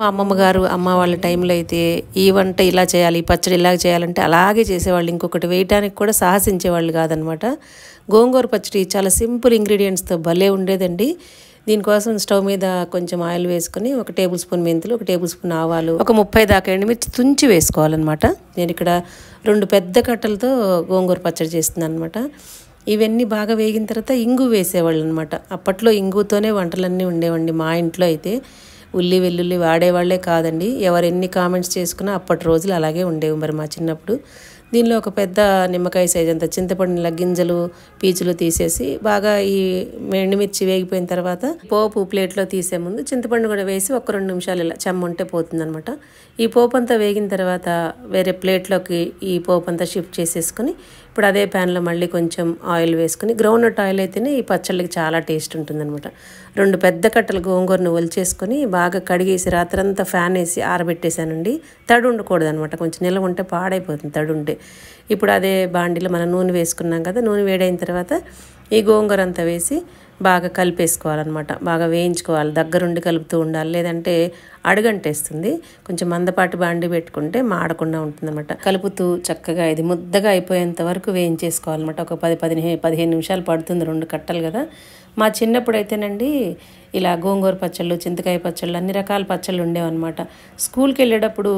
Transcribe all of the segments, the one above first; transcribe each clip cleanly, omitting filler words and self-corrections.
మా అమ్మమ్మ గారు అమ్మ వాళ్ళ టైంలో అయితే ఈ వంట ఇలా చేయాలి, ఈ పచ్చడి ఇలా చేయాలంటే అలాగే చేసేవాళ్ళు. ఇంకొకటి వేయటానికి కూడా సాహసించేవాళ్ళు కాదనమాట. గోంగూర పచ్చడి చాలా సింపుల్ ఇంగ్రీడియంట్స్తో భలే ఉండేదండి. దీనికోసం స్టవ్ మీద కొంచెం ఆయిల్ వేసుకొని 1 టేబుల్ స్పూన్ మెంతులు, 1 టేబుల్ స్పూన్ ఆవాలు, ఒక 30 దాకా ఎండుమిర్చి తుంచి వేసుకోవాలన్నమాట. నేను ఇక్కడ 2 పెద్ద కట్టలతో గోంగూర పచ్చడి చేస్తున్నాను అనమాట. ఇవన్నీ బాగా వేగిన తర్వాత ఇంగు వేసేవాళ్ళు అనమాట. అప్పట్లో ఇంగుతోనే వంటలన్నీ ఉండేవండి మా ఇంట్లో అయితే. ఉల్లి వెల్లుల్లి వాడేవాళ్లే కాదండి. ఎవరు ఎన్ని కామెంట్స్ చేసుకున్నా అప్పటి రోజులు అలాగే ఉండేవి మరి మా చిన్నప్పుడు. దీనిలో ఒక పెద్ద నిమ్మకాయ సైజ్ అంత చింతపండు గింజలు పీచులు తీసేసి బాగా ఈ ఎండుమిర్చి వేగిపోయిన తర్వాత పోపు ప్లేట్లో తీసే ముందు చింతపండు కూడా వేసి 1-2 నిమిషాలు ఇలా చెమ్ముంటే పోతుందనమాట. ఈ పోపు అంతా వేగిన తర్వాత వేరే ప్లేట్లోకి ఈ పోపు అంతా షిఫ్ట్ చేసేసుకొని ఇప్పుడు అదే ప్యాన్లో మళ్ళీ కొంచెం ఆయిల్ వేసుకుని, గ్రౌండ్నట్ ఆయిల్ అయితేనే ఈ పచ్చళ్ళకి చాలా టేస్ట్ ఉంటుందన్నమాట. 2 పెద్ద కట్టలు గోంగూరను ఒలిచేసుకొని బాగా కడిగేసి రాత్రంతా ఫ్యాన్ వేసి ఆరబెట్టేశానండి. తడి ఉండకూడదు అనమాట, కొంచెం నిల్వ ఉంటే పాడైపోతుంది తడి ఉంటే. ఇప్పుడు అదే బాండిలో మనం నూనె వేసుకున్నాం కదా, నూనె వేడైన తర్వాత ఈ గోంగూర అంతా వేసి బాగా కలిపేసుకోవాలన్నమాట. బాగా వేయించుకోవాలి, దగ్గరుండి కలుపుతూ ఉండాలి, లేదంటే అడుగంటేస్తుంది. కొంచెం మందపాటి బాండి పెట్టుకుంటే మాడకుండా ఉంటుందన్నమాట. కలుపుతూ చక్కగా ఇది ముద్దగా అయిపోయేంత వరకు వేయించేసుకోవాలన్నమాట. ఒక 10-15 నిమిషాలు పడుతుంది, 2 కట్టలు కదా. మా చిన్నప్పుడు అయితేనండి ఇలా గోంగూర పచ్చళ్ళు, చింతకాయ పచ్చళ్ళు, అన్ని రకాల పచ్చళ్ళు ఉండేవన్నమాట. స్కూల్కి వెళ్ళేటప్పుడు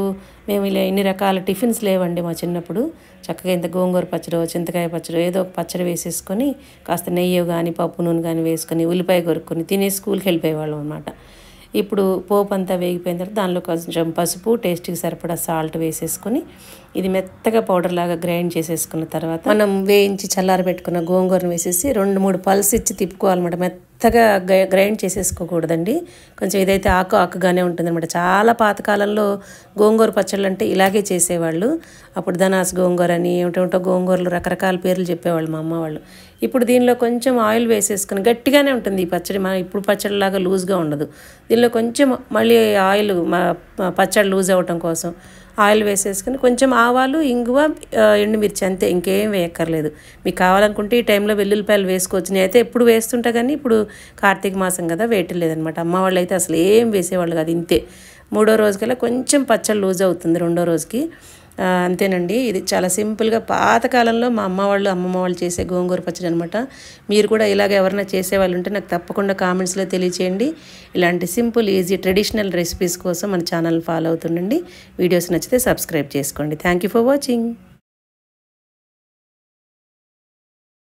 మేము ఇలా ఇన్ని రకాల టిఫిన్స్ లేవండి మా చిన్నప్పుడు. చక్కగా ఇంత గోంగూర పచ్చడి, చింతకాయ పచ్చడి ఏదో ఒక పచ్చడి వేసేసుకొని కాస్త నెయ్యి కానీ పప్పు నూనె కానీ వేసుకొని ఉల్లిపాయ కొరుక్కొని తినే స్కూల్కి వెళ్ళిపోయేవాళ్ళం అనమాట. ఇప్పుడు పోపు అంతా వేగిపోయిన తర్వాత దానిలో కొంచెం పసుపు, టేస్ట్కి సరిపడా సాల్ట్ వేసేసుకొని ఇది మెత్తగా పౌడర్ లాగా గ్రైండ్ చేసేసుకున్న తర్వాత మనం వేయించి చల్లారబెట్టుకున్న గోంగూరను వేసేసి 2-3 పల్స్ ఇచ్చి తిప్పుకోవాలన్నమాట. మెత్తగా గ్రైండ్ చేసేసుకోకూడదండి. కొంచెం ఇదైతే ఆకుగానే ఉంటుందన్నమాట. చాలా పాతకాలంలో గోంగూర పచ్చళ్ళు అంటే ఇలాగే చేసేవాళ్ళు. అప్పుడు ధనాస్ గోంగూర అని ఏమిటో గోంగూరలు రకరకాల పేర్లు చెప్పేవాళ్ళు మా అమ్మ వాళ్ళు. ఇప్పుడు దీనిలో కొంచెం ఆయిల్ వేసేసుకుని గట్టిగానే ఉంటుంది ఈ పచ్చడి. మనం ఇప్పుడు పచ్చడిలాగా లూజ్గా ఉండదు. దీనిలో కొంచెం మళ్ళీ ఆయిల్ పచ్చడి లూజ్ అవ్వటం కోసం ఆయిల్ వేసేసుకుని కొంచెం ఆవాలు, ఇంగువ, ఎండుమిర్చి అంతే, ఇంకేం వేయక్కర్లేదు. మీకు కావాలనుకుంటే ఈ టైంలో వెల్లుల్లిపాయలు వేసుకోవచ్చు. నేనైతే ఎప్పుడు వేస్తుంటా కానీ ఇప్పుడు కార్తీక మాసం కదా వేయట్లేదనమాట. అమ్మ వాళ్ళు అయితే అసలు ఏం వేసేవాళ్ళు కాదు. ఇంతే 3వ రోజుకల్లా కొంచెం పచ్చడి లూజ్ అవుతుంది, 2వ రోజుకి. అంతేనండి. ఇది చాలా సింపుల్గా పాతకాలంలో మా అమ్మమ్మ వాళ్ళు చేసే గోంగూర పచ్చడి అనమాట. మీరు కూడా ఇలాగ ఎవరైనా చేసేవాళ్ళు ఉంటే నాకు తప్పకుండా కామెంట్స్లో తెలియచేయండి. ఇలాంటి సింపుల్ ఈజీ ట్రెడిషనల్ రెసిపీస్ కోసం మన ఛానల్ ఫాలో అవుతుండండి. వీడియోస్ నచ్చితే సబ్స్క్రైబ్ చేసుకోండి. Thank you for watching.